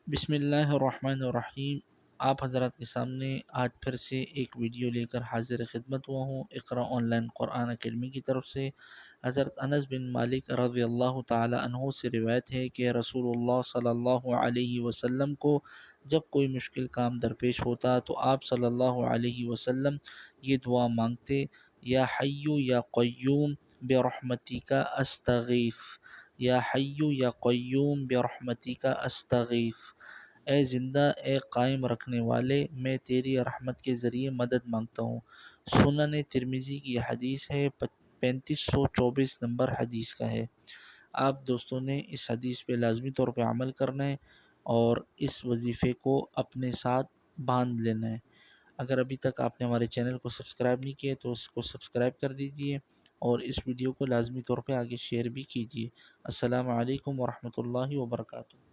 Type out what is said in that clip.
بسم اللہ الرحمن الرحیم۔ آپ حضرات کے سامنے آج پھر سے ایک ویڈیو لے کر حاضر خدمت ہوا ہوں اقرا آن لائن قرآن اکیڈمی کی طرف سے۔ حضرت انس بن مالک رضی اللہ تعالی عنہ سے روایت ہے کہ رسول اللہ صلی اللہ علیہ وسلم کو جب کوئی مشکل کام درپیش ہوتا تو آپ صلی اللہ علیہ وسلم یہ دعا مانگتے: یا حی یا قیوم برحمتک استغیث، یا حی یا قیوم برحمتک استغیث۔ اے زندہ اے قائم رکھنے والے، میں تیری رحمت کے ذریعے مدد مانگتا ہوں۔ سنن ترمذی کی یہ حدیث ہے، 3524 نمبر حدیث کا ہے۔ آپ دوستوں نے اس حدیث پہ لازمی طور پہ عمل کرنا ہے اور اس وظیفے کو اپنے ساتھ باندھ لینا ہے۔ اگر ابھی تک آپ نے ہمارے چینل کو سبسکرائب نہیں کیا تو اس کو سبسکرائب کر دیجئے اور اس ویڈیو کو لازمی طور پہ آگے شیئر بھی کیجئے۔ السلام علیکم ورحمۃ اللہ وبرکاتہ۔